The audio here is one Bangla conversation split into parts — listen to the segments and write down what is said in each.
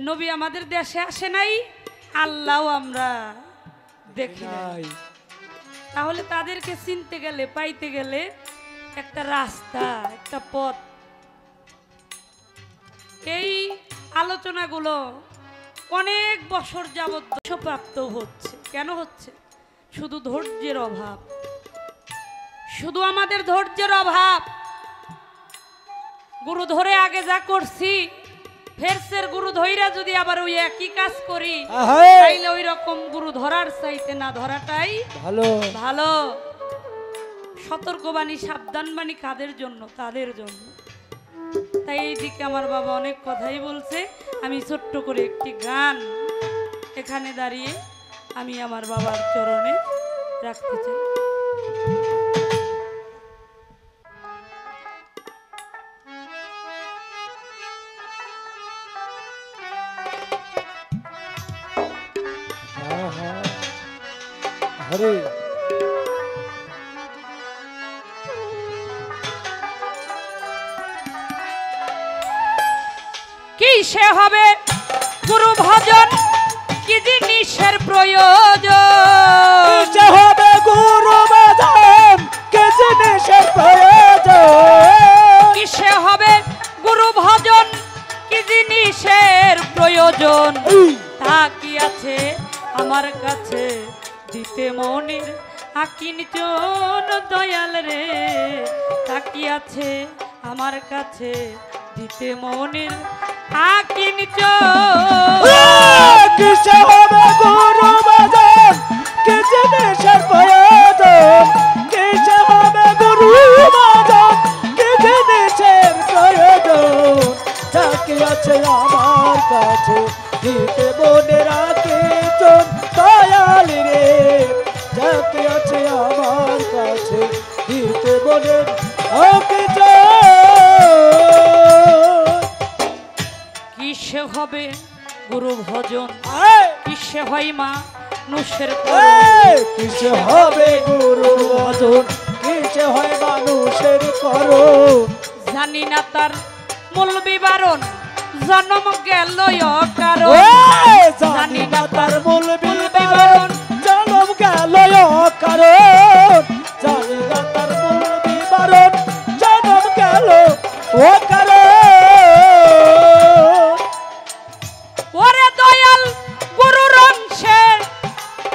নবী আমাদের দেশে আসে নাই, আল্লাহও আমরা দেখি নাই। তাহলে তাদেরকে চিনতে গেলে, পাইতে গেলে একটা রাস্তা, একটা পথ। এই আলোচনাগুলো অনেক বছর যাবত প্রাপ্ত হচ্ছে। কেন হচ্ছে? শুধু ধৈর্যের অভাব, শুধু আমাদের ধৈর্যের অভাব। গুরু ধরে আগে যা করছি, ফেরসের গুরু ধইরা যদি আবার ওই একই কাজ করি, তাইলে ওই রকম গুরু ধরার চাইতে না ধরাটাই ভালো। ভালো। সতর্কবাণী, সাবধানবাণী কাদের জন্য? তাদের জন্য। তাই এই দিকে আমার বাবা অনেক কথাই বলছে, আমি ছোট্ট করে একটি গান এখানে দাঁড়িয়ে আমি আমার বাবার চরণে রাখতে চাই। হরে কিসে হবে গুরু ভজন, কি জিনিসের প্রয়োজন? কিসে হবে গুরু ভজন, কি জিনিসের প্রয়োজন? কিসে হবে গুরু ভজন, কি জিনিসের প্রয়োজন? তা কি আছে আমার কাছে দিতে মনের আকিঞ্চন দয়াল রে? তা কি আছে আমার কাছে দিতে মনের আকিঞ্চন? কিসে হবে গুরু ভজন, কি জিনিসের প্রয়োজন? কিসে হবে গুরু ভজন, কি জিনিসের প্রয়োজন? যা কি আছে আমার কাছে দিতে মনের আকিঞ্চন দয়াল রে? যা কি আছে আমার কাছে দিতে মনের আকিঞ্চন? কিসে হবে গুরু ভজন, কিসে হয় মা মানুষের কিসে হবে গুরু ভজন, কিসে হয় মানুষের করণ? জানি না তার মূল বিবরণ, জন্ম গেল অকারণ। জানি না তার মূল বিবরণ, জন্ম গেল অকারণ। জানি না তার মূল বিবরণ, জন্ম গেল অকারণ। ওরে দয়াল গুরুর অংশে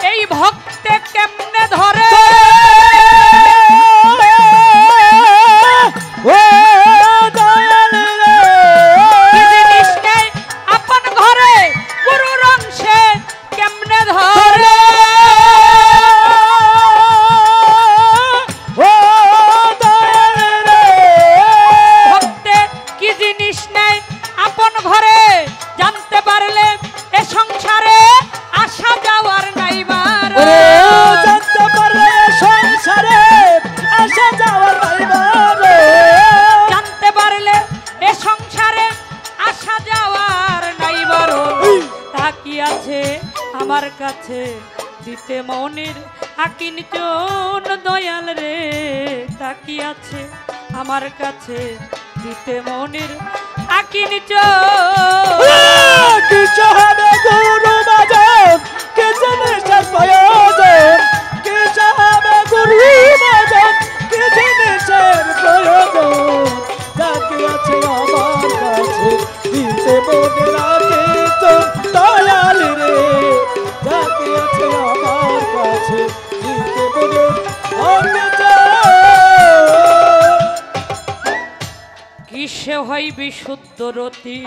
এই ভক্তে কেমনে ধরে? ও দয়াল রে, কি জিনিস নেই আপন ঘরে, গুরুর অংশে কেমনে ধরে? ও দয়াল রে, ভক্তে কি জিনিস নেই আপন ঘরে, জানতে পারলে এ সংসারে আসা যাওয়ার নাই বার। জানতে পারলে সংসারে আসা যাওয়ার নাই বার। জানতে পারলে এ সংসারে আসা যাওয়ার নাই বারণ। তা কি আছে আমার কাছে দিতে মনের আকিঞ্চন দয়াল রে? তা কি আছে আমার কাছে দিতে মনের আকিঞ্চন? কিছু হবে গুরু ভজন, কি জিনিসের প্রয়োজন? কিছু হবে গুরু ভজন, কি জিনিসের প্রয়োজন? যা কি আছে আমার কাছে দিতে মনের আকিঞ্চন দয়াল রে? যা কি আছে আমার কাছে দিতে মনের আকিঞ্চন? কিসে হয় বিশুদ্ধ রতি,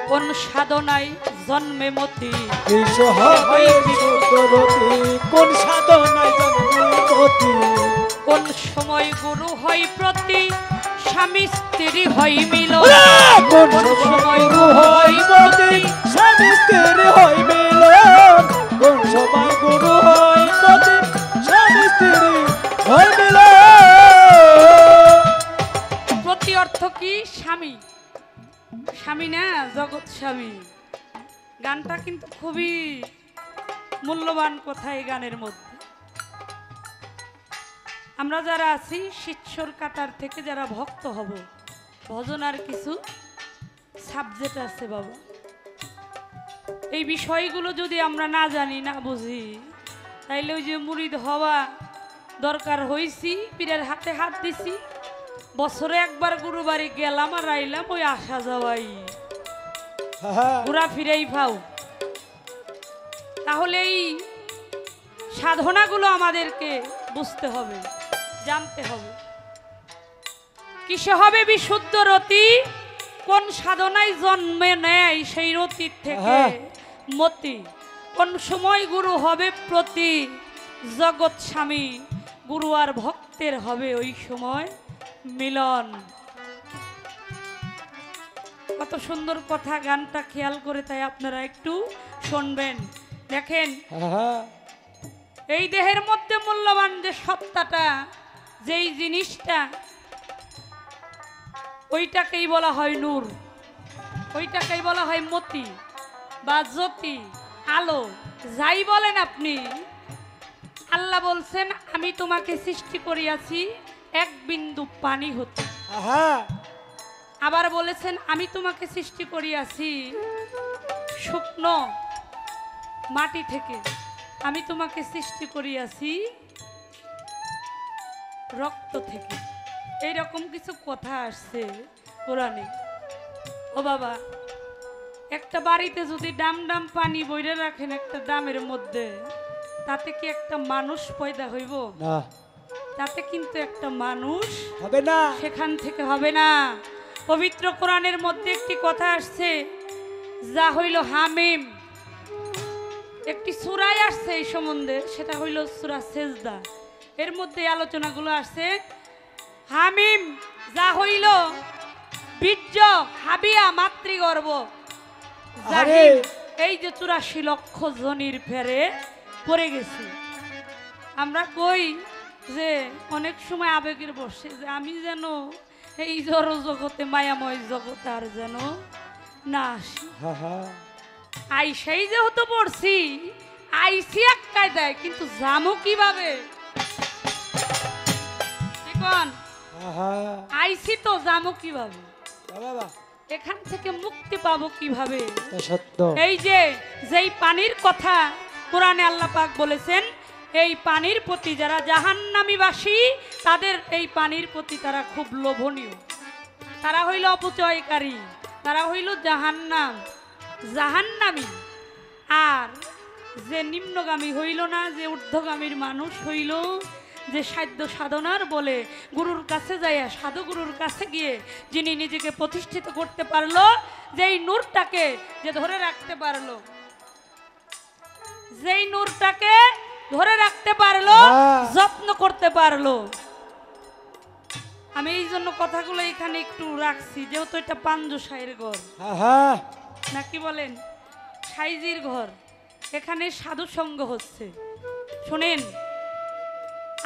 কোন সাধনায় জন্মে মতি? কিসে হবে বিশুদ্ধ রতি, কোন সাধনায় জন্মে মতি? কোন সময় গুরু হয় প্রতি, স্বামী স্ত্রী হয় মিলন? কোন সময় গুরু হয় প্রতি, স্বামী স্ত্রী হয় মিলন? কোন সময় গুরু হয় প্রতি, স্বামী স্ত্রী হয় মিলন? প্রতি অর্থ কি? স্বামী। স্বামী না, জগৎ স্বামী। গানটা কিন্তু খুবই মূল্যবান কথা এই গানের মধ্যে। আমরা যারা আছি শিষ্যর কাটার থেকে যারা ভক্ত হব, ভজন আর কিছু সাবজেক্ট আছে বাবা। এই বিষয়গুলো যদি আমরা না জানি না বুঝি, তাইলে ওই যে মুরিদ হওয়া দরকার হইছি, পীরের হাতে হাত দিছি, বছরে একবার গুরু বাড়ি গেলাম আর আইলাম, ওই আসা যাওয়াই ঘুরা ফিরেই পাও। তাহলে এই সাধনাগুলো আমাদেরকে বুঝতে হবে, জানতে হবে। কিসে হবে বিশুদ্ধ রতি? কোন সাধনায় জন্মে নেয় সেই রতির থেকে মতি। কোন সময় গুরু হবে প্রতি জগৎ স্বামী, গুরু আর ভক্তের হবে ওই সময় মিলন। কত সুন্দর কথা, গানটা খেয়াল করে তাই আপনারা একটু শুনবেন। দেখেন এই দেহের মধ্যে মূল্যবান যে সত্তাটা, যেই জিনিসটা, ওইটাকেই বলা হয় নূর, ওইটাকেই বলা হয় মতি বা জ্যোতি, আলো, যাই বলেন আপনি। আল্লাহ বলছেন আমি তোমাকে সৃষ্টি করিয়াছি এক বিন্দু পানি হতে। আবার বলেছেন আমি তোমাকে সৃষ্টি করিয়াছি শুকনো মাটি থেকে, আমি তোমাকে সৃষ্টি করিয়াছি রক্ত থেকে। এইরকম কিছু কথা আসছে কোরআনে। ও বাবা, একটা বাড়িতে যদি ডাম ডাম পানি বইরে রাখেন একটা ডামের মধ্যে, তাতে কি একটা মানুষ পয়দা হইব? না, তাতে কিন্তু একটা মানুষ হবে না, সেখান থেকে হবে না। পবিত্র কোরআনের মধ্যে একটি কথা আসছে, যা হইল হামিম। একটি সূরায় আসছে এই সম্বন্ধে, সেটা হইল সূরা সেজদা। এর মধ্যে আলোচনাগুলো আসছে হামিম যা হইল বীর্য হাবিয়া মাতৃগর্ভ জাহিম, এই যে 84 লক্ষ জনির ফেরে পড়ে গেছি। আমরা কই যে অনেক সময় আবেগের বসে যে আমি যেন এই জড় জগতে মায়াময় জগতে আর যেন না আসি। আইসাই যেহেতু পড়ছি, আইসি এক কায়দায়, কিন্তু যামো কিভাবে? আইসি তো যামো কিভাবে? এখান থেকে মুক্তি পাবো কিভাবে? এই যে যেই পানির কথা কোরআনে আল্লাহ পাক বলেছেন, এই পানির প্রতি যারা জাহান্নামীবাসী, তাদের এই পানির প্রতি তারা খুব লোভনীয়। তারা হইল অপচয়কারী, তারা হইল জাহান্নামী। আর যে নিম্নগামী হইল না, যে ঊর্ধ্বগামীর মানুষ হইল, যে সাধ্য সাধনার বলে গুরুর কাছে যাইয়া, সাধু গুরুর কাছে গিয়ে যিনি নিজেকে প্রতিষ্ঠিত করতে পারলো, যেই নূরটাকে যে ধরে রাখতে পারলো, যেই নূরটাকে ধরে রাখতে পারলো, যত্ন করতে পারলো। আমি এই জন্য কথাগুলো এখানে একটু রাখছি, যেহেতু এটা পাঞ্জু সাইয়ের ঘর, নাকি বলেন সাইজির ঘর, এখানে সাধু সঙ্গ হচ্ছে। শোনেন,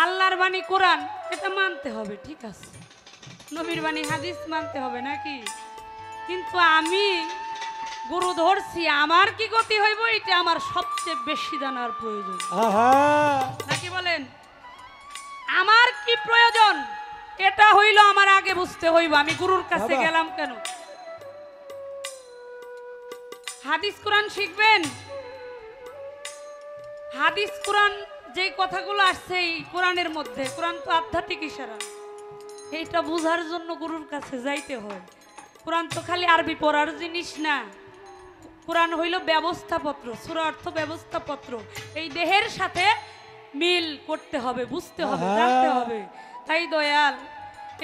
আল্লাহর বাণী কোরআন এটা মানতে হবে, ঠিক আছে, নবীর বাণী হাদিস মানতে হবে নাকি, কিন্তু আমি গুরু ধরছি, আমার কি গতি হইব এটা আমার সবচেয়ে বেশি জানার প্রয়োজন, নাকি বলেন? আমার কি প্রয়োজন এটা হইল আমার আগে বুঝতে হইব। আমি গুরুর কাছে গেলাম কেন? হাদিস কোরআন শিখবেন, হাদিস কোরআন যে কথাগুলো আসছে এই কোরআনের মধ্যে, কোরআন তো আধ্যাত্মিক ইশারা, এইটা বোঝার জন্য গুরুর কাছে যাইতে হয়। কোরআন তো খালি আরবি পড়ার জিনিস না, কোরআন হইল ব্যবস্থাপত্র, সূরা অর্থ ব্যবস্থাপত্র। এই দেহের সাথে মিল করতে হবে, বুঝতে হবে, জানতে হবে। তাই দয়াল,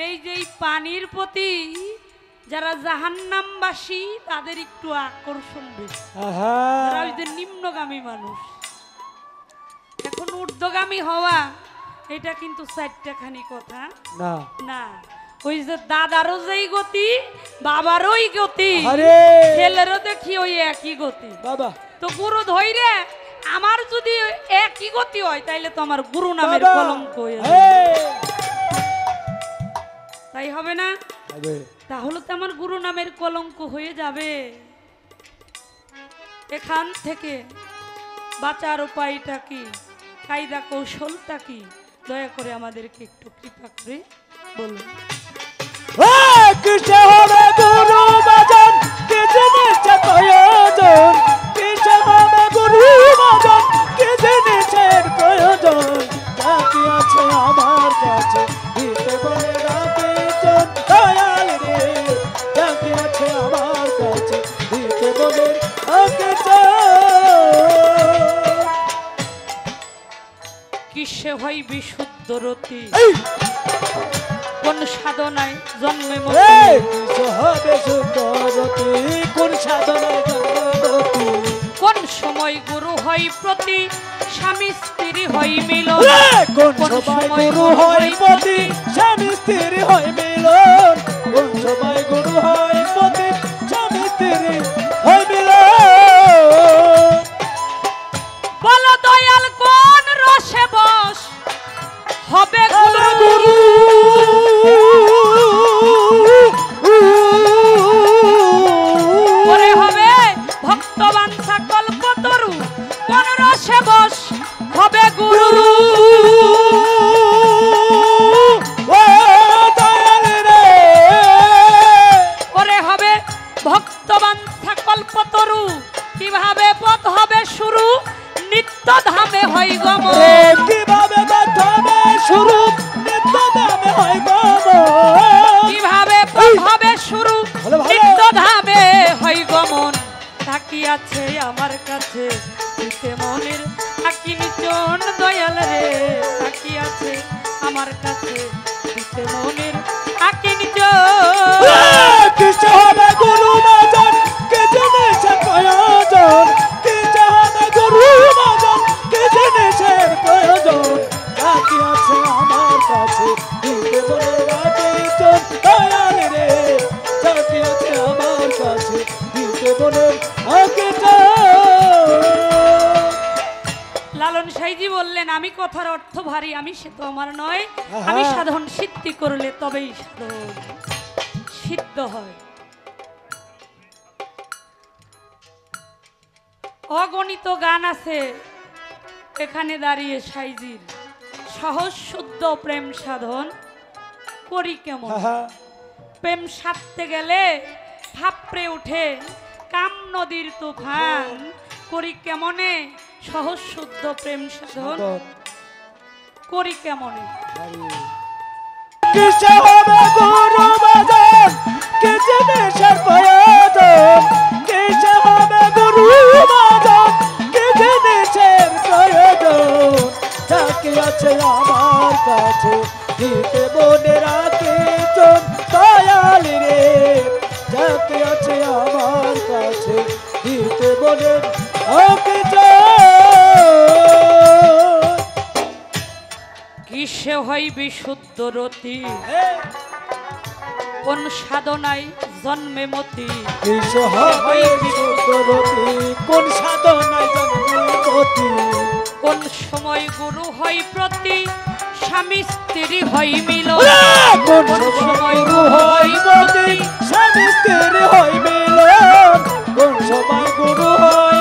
এই যে পানির প্রতি যারা জাহান্নামবাসী, তাদের একটু আকর্ষণ বেশি, যারা ওই যে নিম্নগামী মানুষ। এখন ঊর্ধ্বগামী হওয়া এটা কিন্তু চারটাখানি কথা না। ওই যে দাদারও যেই গতি, বাবারই গতি, ছেলেরও দেখি ওই একই গতি। তো গুরু ধইরে আমার যদি একই গতি হয়, তাইলে তো আমার গুরু নামের কলঙ্ক হয়ে যাবে, তাই হবে না? তাহলে তো আমার গুরু নামের কলঙ্ক হয়ে যাবে। এখান থেকে বাঁচার উপায়টা কি, কায়দা কৌশলটা কি, দয়া করে আমাদেরকে একটু কৃপা করে বলুন। কিসে হবে গুরু বাজন হয় বিশুদ্ধ রতি এই কোন সাধনায় জন্মে এই কিসে হবে সুন্দরতি কোন সাধনায় জন্মগতি কোন সময় গুরু হয় প্রতি স্বামী স্ত্রী হয় মিলন কোন সময় গুরু হয় পতি স্বামী স্ত্রী হয় মিলন কোন সময় গুরু হয় পতি স্বামী স্ত্রী হয় মিলন বলো দয়াল কোন রসে বস হবে গুরু গুরু পরে হবে ভক্তবান সকল কতরু কোন রসে বস হবে গুরু ও দয়াল রে পরে হবে ভক্তবান সকল কতরু কিভাবে পথ হবে শুরু নিত্য ধামে হয় গমন কিভাবে বাঁধবে শুরু নিত্য দামে হয় গমন কিভাবে পথ হবে শুরু ভালো, ভালো। নিত্য ধামে হয় গমন তাকিয়াছে আমার কাছে দিতে মনের আকিনিচন দয়াল রে তাকিয়াছে আমার কাছে দিতে মনের আকিনিচন কিসে হবে গুরু মাজন কে জিনিসের প্রয়োজন কিসে হবে গুরু মাজন কে জিনিসের প্রয়োজন বাকি আছে আমার কাছে দিতে বলে রাখে চোখ দয়াল রে বাকি আছে আমার কাছে দিতে বলে রাখে লালন সাইজি বললেন আমি কথার অর্থ ভারী আমি সে তো আমার নয় আহা। আমি সাধন সিদ্ধি করলে তবেই সাধন সিদ্ধ হয় অগণিত গান আছে এখানে দাঁড়িয়ে সাইজির সহজ শুদ্ধ প্রেম সাধন করি কেমন প্রেম সাধতে গেলে ফাপড়ে উঠে কাম নদীর তুফান করি কেমনে সহজ শুদ্ধ প্রেম সাধন করি কেমনে কিসে হবে গুরু মাজন কে জিনিসের প্রয়োজন কিসে হবে গুরু মাজন কে জিনিসের প্রয়োজন যাকে আছে আমার কাছে দিতে মনে রাখে চোখ দয়াল রে যাকে আছে আমার কাছে দিতে মনে রাখে কিসে হয় বিশুদ্ধ রতি কোন সাধনায় জন্মে মতি কিসে হবে বিশুদ্ধরতি কোন সাধনায় জন্মগতি কোন সময় গুরু হয় প্রতি স্বামী স্ত্রী হয় মিলন কোন সময় গুরু হয় পতি স্বামী স্ত্রী হয় মিলন কোন সময় গুরু হয়